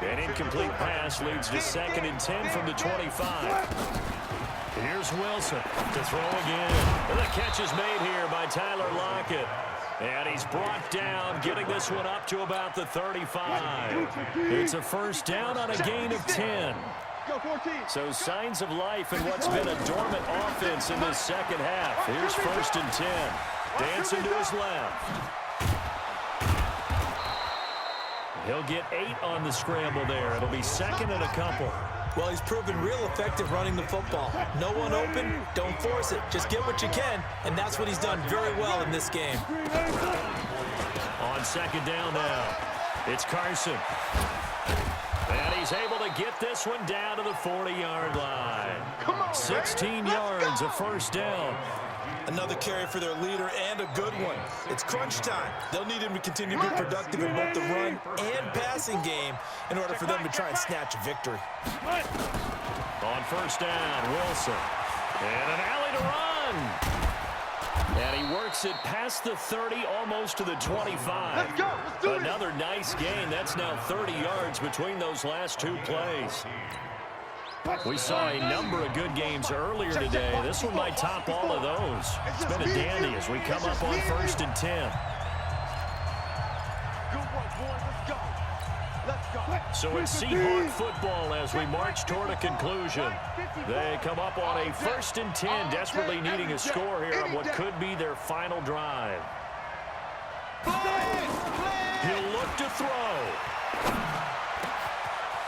An incomplete pass leads to 2nd and 10 from the 25. Here's Wilson to throw again. And the catch is made here by Tyler Lockett. And he's brought down, getting this one up to about the 35. It's a first down on a gain of 10. So signs of life in what's been a dormant offense in this second half. Here's 1st and 10. Dancing to his left. He'll get 8 on the scramble there. It'll be 2nd and a couple. Well, he's proven real effective running the football. No one open, don't force it. Just get what you can, and that's what he's done very well in this game. On 2nd down now, it's Carson. And he's able to get this one down to the 40-yard line. 16 yards, a first down. Another carry for their leader and a good one. It's crunch time. They'll need him to continue to be productive in both the run and passing game in order for them to try and snatch a victory. On 1st down, Wilson. And an alley to run. And he works it past the 30, almost to the 25. Let's go. Let's do Another nice gain. That's now 30 yards between those last 2 plays. We saw a number of good games earlier today. This one might top all of those. It's been a dandy as we come up on 1st and 10. So it's Seahawk football as we march toward a conclusion. They come up on a 1st and 10, desperately needing a score here on what could be their final drive. He'll look to throw.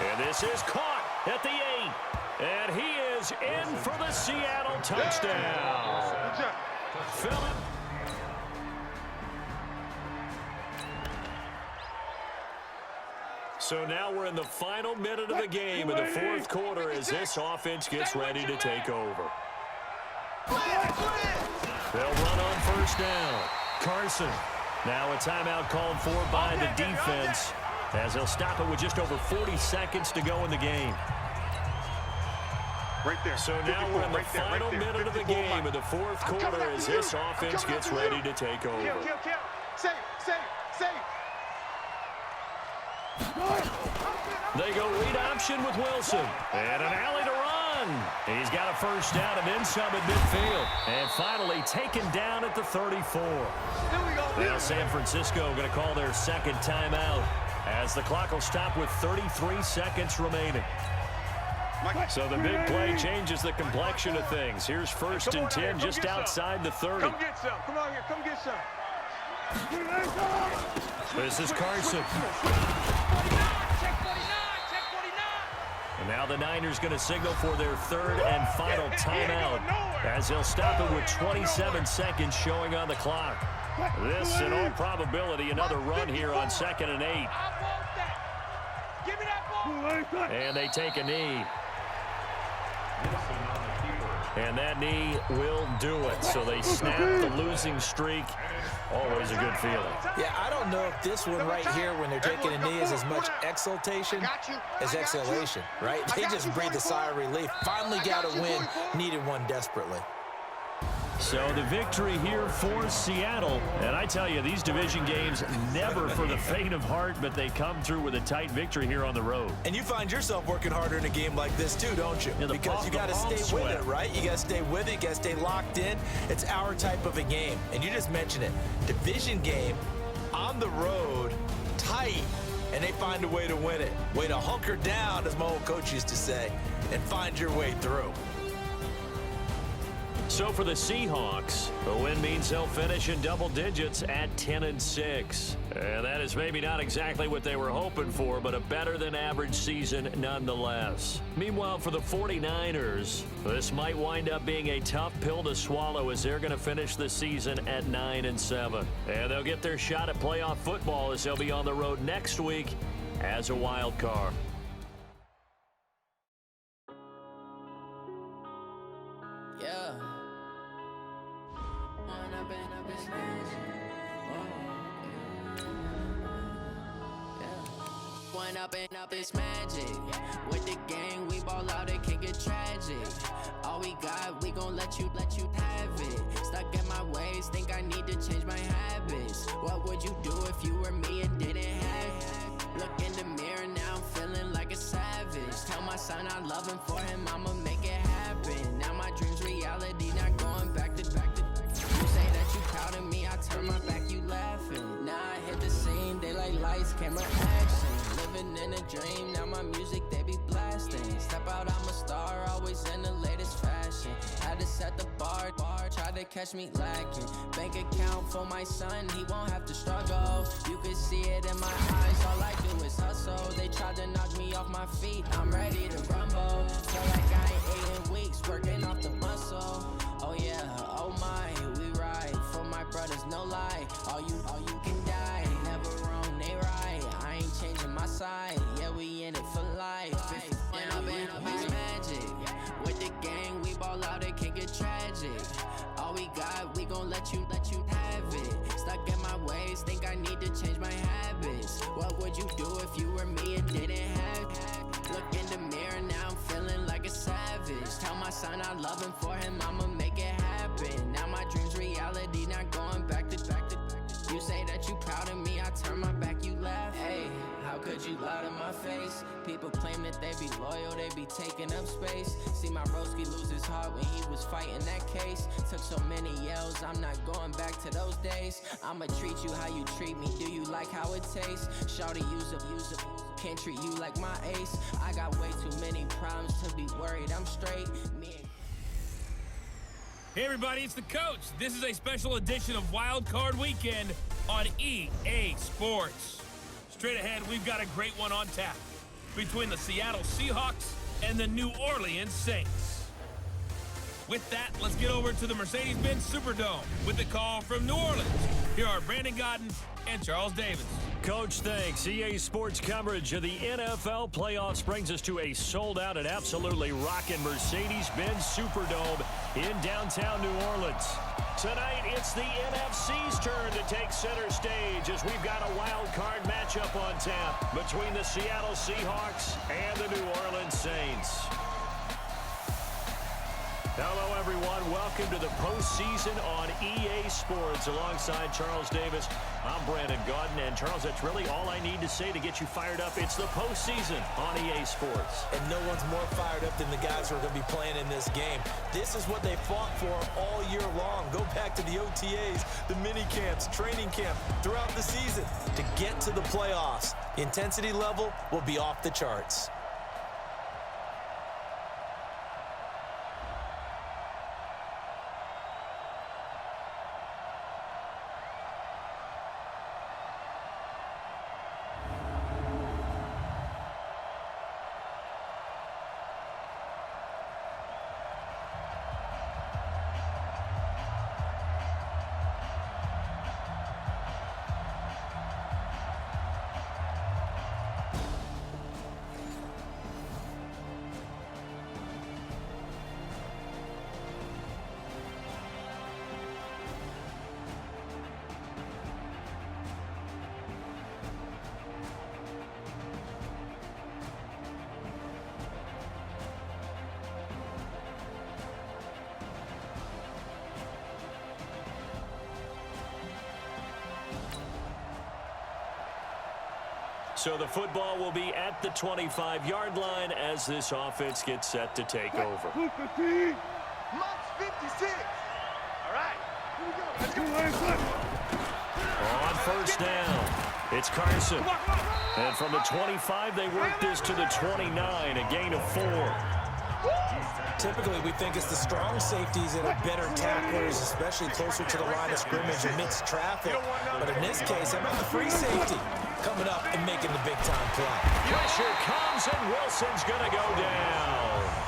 And this is caught at the 8. And he is in for the Seattle touchdown. Phillip. So now we're in the final minute of the game in the 4th quarter as this offense gets ready to take over. They'll run on 1st down. Carson. Now a timeout called for by the defense as they'll stop it with just over 40 seconds to go in the game. Right there. So now we're in the final minute of the game in the 4th quarter as this offense gets ready to take over. Save. They go read option with Wilson. And an alley to run. He's got a first down and then some at midfield. And finally taken down at the 34. Now San Francisco going to call their 2nd timeout as the clock will stop with 33 seconds remaining. So the big play changes the complexion of things. Here's 1st and 10 just outside the 30. Come get some. Come on here. Come get some. This is Carson. And now the Niners going to signal for their 3rd and final timeout as they'll stop it with 27 seconds showing on the clock. This, in all probability, another run here on 2nd and 8. And they take a knee. And that knee will do it. So they snap the losing streak. Always a good feeling. Yeah, I don't know if this one right here when they're taking a knee is as much exultation as exhalation, right? They just breathe a sigh of relief. Finally got a win. Needed one desperately. So the victory here for Seattle. And I tell you, these division games never for the faint of heart, but they come through with a tight victory here on the road. And you find yourself working harder in a game like this too, don't you? Because you got to stay with it, right? You got to stay with it. You got to stay locked in. It's our type of a game. And you just mentioned it. Division game on the road, tight, and they find a way to win it. Way to hunker down, as my old coach used to say, and find your way through. So for the Seahawks, the win means they'll finish in double digits at 10-6. And that is maybe not exactly what they were hoping for, but a better than average season nonetheless. Meanwhile, for the 49ers, this might wind up being a tough pill to swallow as they're going to finish the season at 9-7. And they'll get their shot at playoff football as they'll be on the road next week as a wild card. Up this magic with the gang, we ball out, it can get tragic. All we got, we gon' let you have it. Stuck in my ways, think I need to change my habits. What would you do if you were me and didn't have it? Look in the mirror now, I'm feeling like son, I love him. For him, I'ma make it happen. Now my dream's reality, not going back to. You say that you proud of me, I turn my back, you laughing. Now I hit the scene, they like lights, camera, action. Living in a dream, now my music, they be blasting. Step out, I'm a star, always in the latest fashion. Had to set the bar, try to catch me lacking. Bank account for my son, he won't have to struggle. You can see it in my eyes, all I do is hustle. They tried to knock me off my feet, I'm ready to rumble. Feel like I ain't ate in weeks, working off the muscle. Oh yeah, oh my, we ride for my brothers, no lie. All you can die, never wrong, they right. I ain't changing my side, yeah, we in it for life. I've been magic. With the gang, we ball out, it can get tragic. All we got, we gon' let you have it. Stuck in my ways, think I need to change my habits. What would you do if you were me and didn't have it? Look in the mirror, now I'm feeling like a savage. Tell my son I love him, for him I'ma make it happen. Now my dream's reality, not going back to. You say that you proud of me, I turn my back, you laugh. Hey, how could you lie to my face? People claim that they be loyal, they be taking up space. See my broski lose his heart when he was fighting that case. Took so many yells, I'm not going back to those days. I'ma treat you how you treat me, do you like how it tastes? Shawty, use up, can't treat you like my ace. I got way too many problems to be worried, I'm straight. Hey everybody, it's the coach. This is a special edition of Wild Card Weekend on EA Sports. Straight ahead, we've got a great one on tap between the Seattle Seahawks and the New Orleans Saints. With that, let's get over to the Mercedes-Benz Superdome with the call from New Orleans. Here are Brandon Godden and Charles Davis. Coach, thanks. EA Sports coverage of the NFL playoffs brings us to a sold-out and absolutely rocking Mercedes-Benz Superdome in downtown New Orleans. Tonight, it's the NFC's turn to take center stage as we've got a wild card matchup on tap between the Seattle Seahawks and the New Orleans Saints. Hello, everyone. Welcome to the postseason on EA Sports. Alongside Charles Davis, I'm Brandon Godden. And, Charles, that's really all I need to say to get you fired up. It's the postseason on EA Sports. And no one's more fired up than the guys who are going to be playing in this game. This is what they fought for all year long. Go back to the OTAs, the mini camps, training camp, throughout the season to get to the playoffs. The intensity level will be off the charts. So the football will be at the 25-yard line as this offense gets set to take over. Monk's 56. All right. Let's go. On first down, it's Carson. And from the 25, they work this to the 29, a gain of 4. Typically, we think it's the strong safeties that are better tacklers, especially closer to the line of scrimmage amidst traffic. But in this case, how about the free safety coming up and making the big-time play? Pressure comes, and Wilson's going to go down.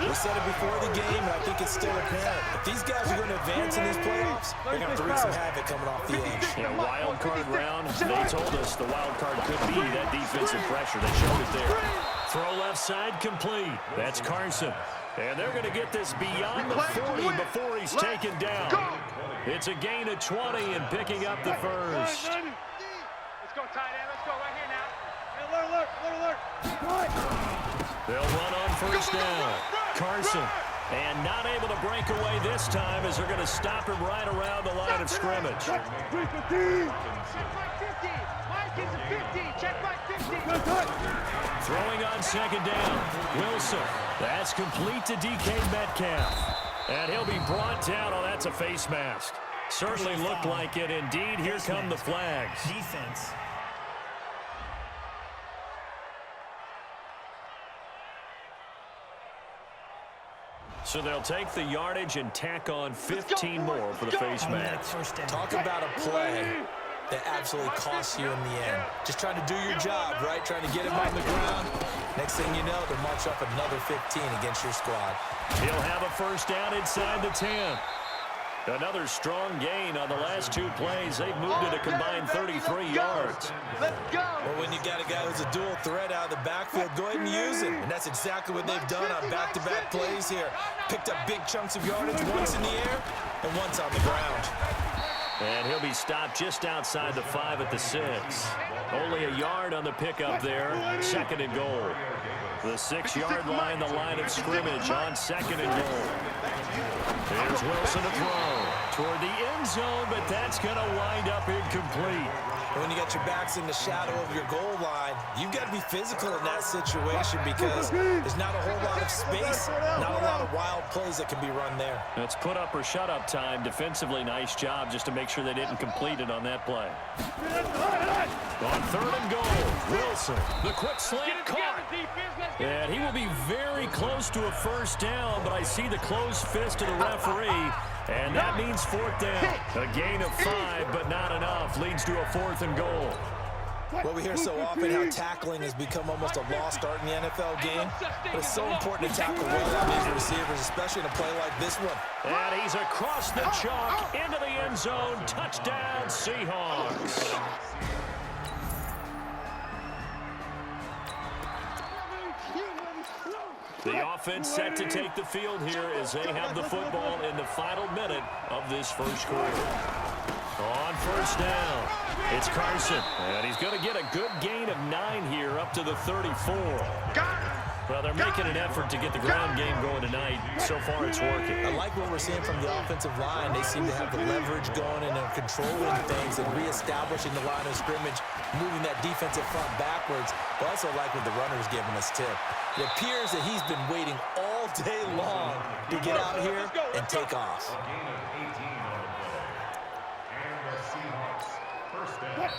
We said it before the game, and I think it's still apparent. If these guys are going to advance in these playoffs, they're going to wreak some havoc coming off the edge. Yeah, wild card round, they told us the wild card could be that defensive pressure. They showed it there. Throw left side complete. That's Carson. And they're going to get this beyond the 40 before he's taken down. It's a gain of 20 and picking up the first. Let's go, tight end. Let's go right here now. Alert. They'll run on first down. Carson. And not able to break away this time as they're going to stop him right around the line of scrimmage. Check by 50. Mike is a 50. Check by 50. Throwing on second down. Wilson. That's complete to DK Metcalf. And he'll be brought down. Oh, that's a face mask. Certainly looked like it. Indeed, here come the flags. Defense. So they'll take the yardage and tack on 15 more for the face mask. Talk about a play that absolutely costs you in the end. Just trying to do your job, right? Trying to get him on the ground. Next thing you know, they'll march up another 15 against your squad. He'll have a first down inside the 10. Another strong gain on the last two plays. They've moved it a combined 33 yards. Let's go. Well, when you got a guy who's a dual threat out of the backfield, go ahead and use him. And that's exactly what they've done on back-to-back plays here. Picked up big chunks of yardage, once in the air and once on the ground. And he'll be stopped just outside the 5 at the 6. Only a yard on the pickup there. Second and goal. The 6-yard line, the line of scrimmage on second and goal. Here's Wilson to throw toward the end zone, but that's going to wind up incomplete. And when you got your backs in the shadow of your goal line, you've got to be physical in that situation because there's not a whole lot of space, not a lot of wild plays that can be run there. It's put up or shut up time. Defensively, nice job just to make sure they didn't complete it on that play. On third and goal, Wilson, the quick slant caught. And he will be very close to a first down, but I see the closed fist of the referee, and that means fourth down. A gain of 5, but not enough. Leads to a 4th and goal. Well, we hear so often how tackling has become almost a lost art in the NFL game, but it's so important to tackle well on these receivers, especially in a play like this one. And he's across the chalk into the end zone. Touchdown, Seahawks. The offense set to take the field here as they have the football in the final minute of this first quarter. On first down, it's Carson, and he's going to get a good gain of 9 here up to the 34. Well, they're making an effort to get the ground game going tonight. So far, it's working. I like what we're seeing from the offensive line. They seem to have the leverage going and they're controlling things and reestablishing the line of scrimmage, moving that defensive front backwards. I also like what the runner's giving us, too. It appears that he's been waiting all day long to get out here and take off.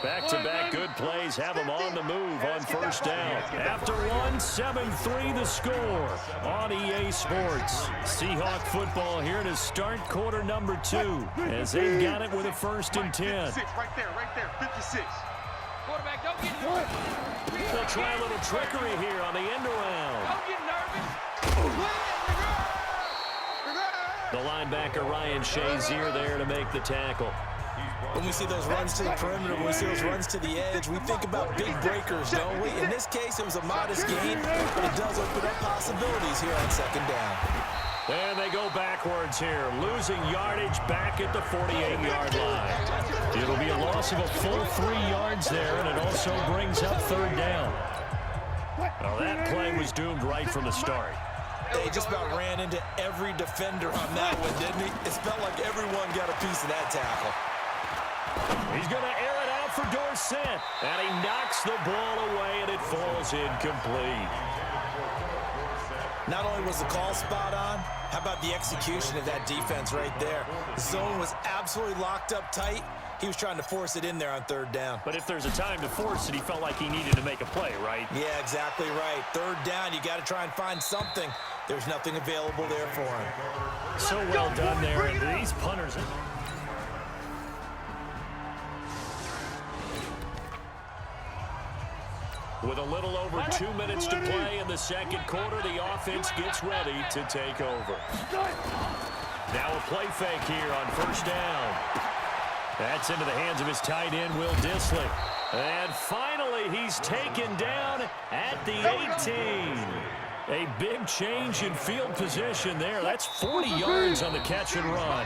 Back-to-back good plays have them on the move on first down. After one, 7-3 the score on EA Sports. Seahawk football here to start quarter number 2 as they've got it with a 1st and 10. Right there, 56. Quarterback, don't get nervous. They'll try a little trickery here on the end around. Don't get nervous. The linebacker Ryan Shazier there to make the tackle. When we see those runs to the perimeter, when we see those runs to the edge, we think about big breakers, don't we? In this case, it was a modest gain, but it does open up possibilities here on second down. And they go backwards here, losing yardage back at the 48-yard line. It'll be a loss of a full 3 yards there, and it also brings up third down. Well, that play was doomed right from the start. They just about ran into every defender on that one, didn't he? It felt like everyone got a piece of that tackle. He's going to air it out for Dorsett, and he knocks the ball away, and it falls incomplete. Not only was the call spot on, how about the execution of that defense right there? The zone was absolutely locked up tight. He was trying to force it in there on third down. But if there's a time to force it, he felt like he needed to make a play, right? Yeah, exactly right. Third down, you got to try and find something. There's nothing available there for him. So well done there, and these punters. With a little over 2 minutes to play in the second quarter, the offense gets ready to take over. Now a play fake here on first down. That's into the hands of his tight end, Will Dissly. And finally, he's taken down at the 18. A big change in field position there. That's 40 yards on the catch and run.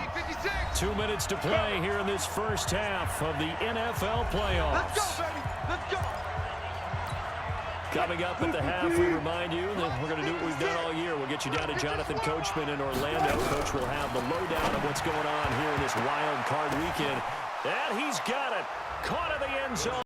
2 minutes to play here in this first half of the NFL playoffs. Let's go, baby. Let's go. Coming up at the half, we remind you that we're going to do what we've done all year. We'll get you down to Jonathan Coachman in Orlando. Coach will have the lowdown of what's going on here in this wild card weekend. And he's got it. Caught in the end zone.